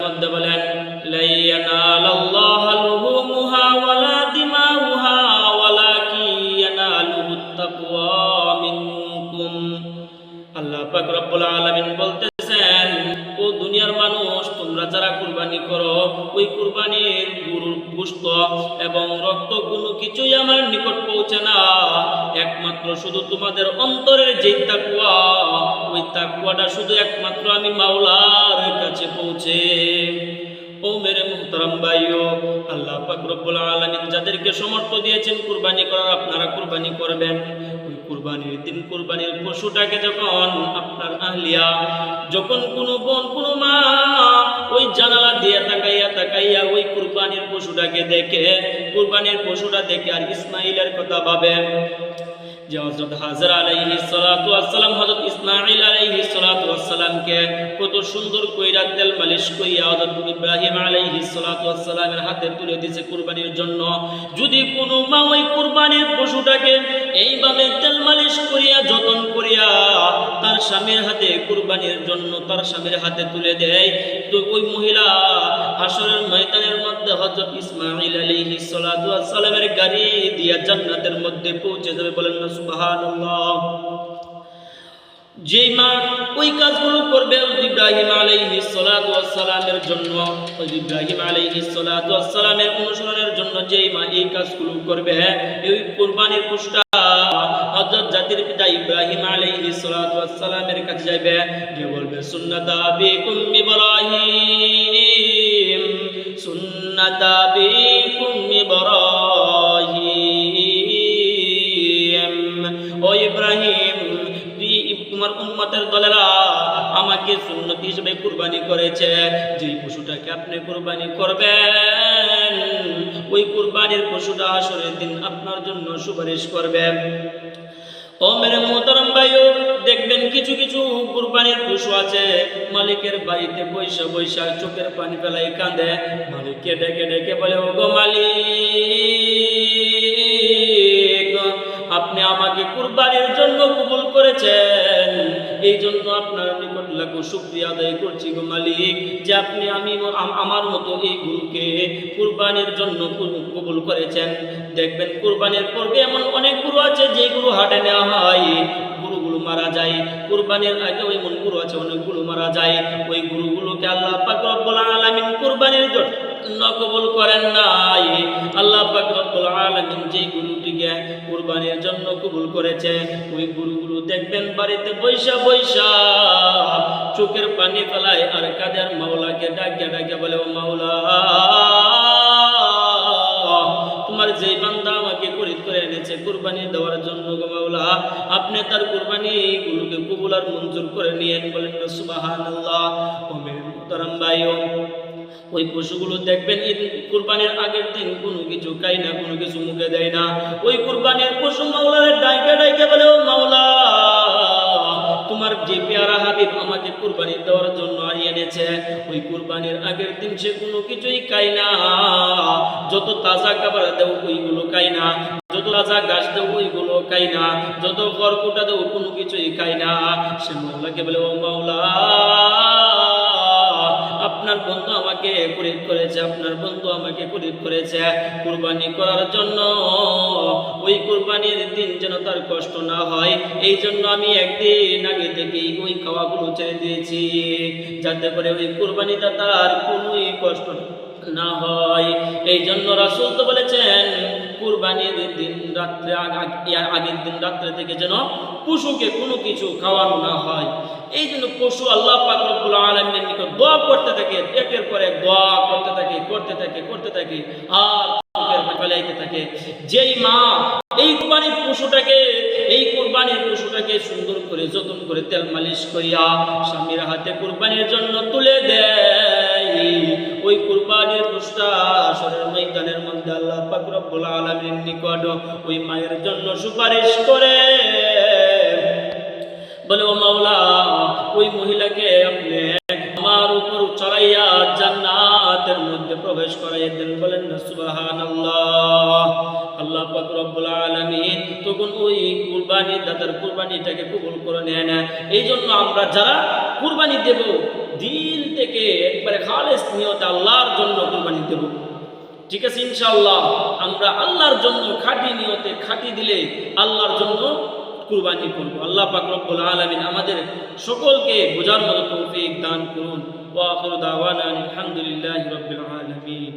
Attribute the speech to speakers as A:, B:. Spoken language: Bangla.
A: মধ্যে বলেন লা ইয়ানালাল্লাহু লুহুমুহা ওয়ালা দিমাউহা ওয়ালাকিন ইয়ানালুহুত তাকওয়া মিনকুম। আল্লাহ পাক রব্বুল আলামিন বলতেছেন, ও দুনিয়ার মানুষ, তোমরা যারা কুরবানি করো, ওই কুরবানির গরুর গোশত এবং রক্ত কোনো কিছুই আমার নিকট পৌঁছে না। একমাত্র শুধু তোমাদের অন্তরের যে তাকওয়া, ওই তাকওয়াটা শুধু একমাত্র আমি মাওলার কাছে পৌঁছে। ও মেরে মুহতারাম ভাইও, আল্লাহ পাক রব্বুল আলামিন যাদেরকে সামর্থ্য দিয়েছেন কুরবানি করার, আপনারা কুরবানি করবেন। ওই কুরবানির দিন কুরবানির পশুটাকে যখন আপনার আহলিয়া, যখন কোনো বোন কোনো মা ওই জানালা দিয়ে তাকাইয়া ওই কুরবানির পশুটাকে দেখে, কুরবানির পশুটা দেখে আর ইসমাইলের কথা ভাবে যে হযরত হাজরা আলাইহিস সালাতু ওয়াস সালাম হযরত ইসমাঈল আলাইহিস সালাতু ওয়াস সালামকে কত সুন্দর কইরা তেল মালিশ কইরা হযরত ইব্রাহিম আলাইহিস সালাতু ওয়াস সালামের হাতে তুলে দিয়েছে কুরবানির জন্য। যদি কোনো মা ওই কুরবানির পশুটাকে এইভাবে তেল মালিশ করিয়া যতন করিয়া তার স্বামীর হাতে কুরবানির জন্য তার স্বামীর হাতে তুলে দেয়, তো ওই মহিলা হাসরের ময়দানের মধ্যে হযরত ইসমাঈল আলাইহিস সালাতু ওয়াস সালামের গাড়ি দিয়া জান্নাতের মধ্যে পৌঁছে যাবে। বলেন না সুবহানাল্লাহ। যেই মা ওই কাজগুলো করবে ইব্রাহিম আলাইহিস সালাতু ওয়াস সালামের জন্য, ইব্রাহিম আলাইহিস সালাতু ওয়াস সালামের অনুসরণের জন্য যেই মা এই কাজগুলো করবে, এই কুরবানির পশুটা হযরত জাতির পিতা ইব্রাহিম আলাইহিস সালাতু ওয়াস সালামের কাছে যাবে, যে বলবে সুন্নাতা বিকুম ইব্রাহিম, সুন্নাতা বিকুম ইব্রাহিম। ও ইব্রাহিম, তোমার উম্মতের দলেরা আমাকে সুন্নত হিসেবে কুরবানি করেছে, যেই পশুটাকে আপনি কুরবানি করবেন ওই কুরবানির পশুটা হাসরের দিন আপনার জন্য সুপারিশ করবে। ও মেরে মোহতারাম ভাইও, দেখবেন কিছু কিছু কুরবানির পশু আছে মালিকের বাড়িতে বৈশা বৈশা চোখের পানি ফেলাই কাঁদে, মালিককে ডেকে ডেকে বলে, ও গো মালিক, আপনি আমাকে কুরবানির জন্য কবুল করেছেন, এই জন্য আপনার নিকট লাখো শুকরিয়া আদায় করছি গো মালিক, যে আপনি আমার মতো এই গরুকে কুরবানির জন্য কবুল করেছেন। দেখবেন কুরবানির পর্বে এমন অনেক গরু আছে যে গরু হাটে নেওয়া হয়, গরুগুলো মারা যায়। কুরবানির আগে ওই মন গরু আছে অনেকগুলো মারা যায়, ওই গরুগুলোকে আল্লাহ পাক রব্বুল আলামিন কুরবানির জন্য কবুল করেন নাই। আল্লাহ পাক রব্বুল আলামিন যে গরুটিকে কুরবানির জন্য কবুল করেছে, ওই গরুগুলো দেখবেন বাড়িতে বৈশা বৈশা চোখের পানি ফেলায় আর কাদের মাওলাকে ডাকিয়া ডাকিয়া বলে, ও মাওলা, তোমার যেই বান্দা আমাকে খরিদ করে এনেছে কুরবানি দেওয়ার জন্য গো মাওলা, আপনি তার কুরবানি গুলোকে কবুল আর মঞ্জুর করে নিয়েন। বলেন না সুবহানাল্লাহ। ও মেরে মুহতারাম ভাইও, ওই পশুগুলো দেখবেন কুরবানির আগের দিন কোনো কিছু খায় না, কোনো কিছু মুখে দেয় না। ওই কুরবানির পশু মাওলারে ডাইকে ডাইকে বলে, ও মাওলা, তোমার যে পেয়ারা হাবিব আমাকে কুরবানি দেওয়ার জন্য এনেছে, ওই কুরবানির আগের দিন সে কোনো কিছুই খায় না, যত তাজা খাবার দেও ওইগুলো খায় না, যত তাজা ঘাস দেও ওইগুলো খায় না, যত খড়কুটা দেও কোনো কিছুই খায় না। সে মাওলাকে বলে, ও মাওলা, আপনার বন্ধু আমাকে খরিদ করেছে, আপনার বন্ধু আমাকে খরিদ করেছে কুরবানি করার জন্য, ওই কুরবানির দিন যেন তার কষ্ট না হয়, এই জন্য আমি একদিন আগে থেকেই ওই খাওয়াগুলো ছেড়ে দিয়েছি, যাতে করে ওই কুরবানিটা তার কোনোই কষ্ট না হয়। এই জন্য রাসূল তো বলেছেন কুরবানির দিন রাত্রে আগের দিন রাত্রে থেকে যেন পশুকে কোনো কিছু খাওয়ানো না হয়। এই জন্য পশু আল্লাহ পাক রব্বুল আলামিনের নিকট দোয়া করতে থাকে, একের পর এক দোয়া করতে থাকে আর চোখের পানি ফেলাইতে থাকে। যেই মা এই কুরবানির পশুটাকে সুন্দর করে যত্ন করে তেল মালিশ করিয়া স্বামীর হাতে কুরবানির জন্য তুলে দেয়, ওই কুরবানির পশুটা হাসরের ময়দানের মধ্যে আল্লাহ পাক রব্বুল আলামিনের নিকট ওই মায়ের জন্য সুপারিশ করে, বলে, ও মাওলা, ওই মহিলাকে আপনি আমার উপর চড়াইয়া জান্নাতের মধ্যে প্রবেশ করাইয়া দেন। বলেন না সুবহানাল্লাহ। আল্লাহ পাক রব্বুল আলামিন তখন ওই কুরবানি দাতার কুরবানিটাকে কবুল করে নেন। এই জন্য আমরা যারা কুরবানি দিল থেকে একবারে খালেস নিয়তে আল্লাহর জন্য কুরবানি দেব। ঠিক আছে, ইনশাআল্লাহ আমরা আল্লাহর জন্য খাঁটি নিয়তে খাঁটি দিলে আল্লাহর জন্য কুরবানি করব। আল্লাহ পাক রব্বুল আলামিন আমাদের সকলকে বোঝার মতো তৌফিক দান করুন। ওয়া আখিরু দাওয়ানা আলহামদুলিল্লাহি রাব্বিল আলামিন।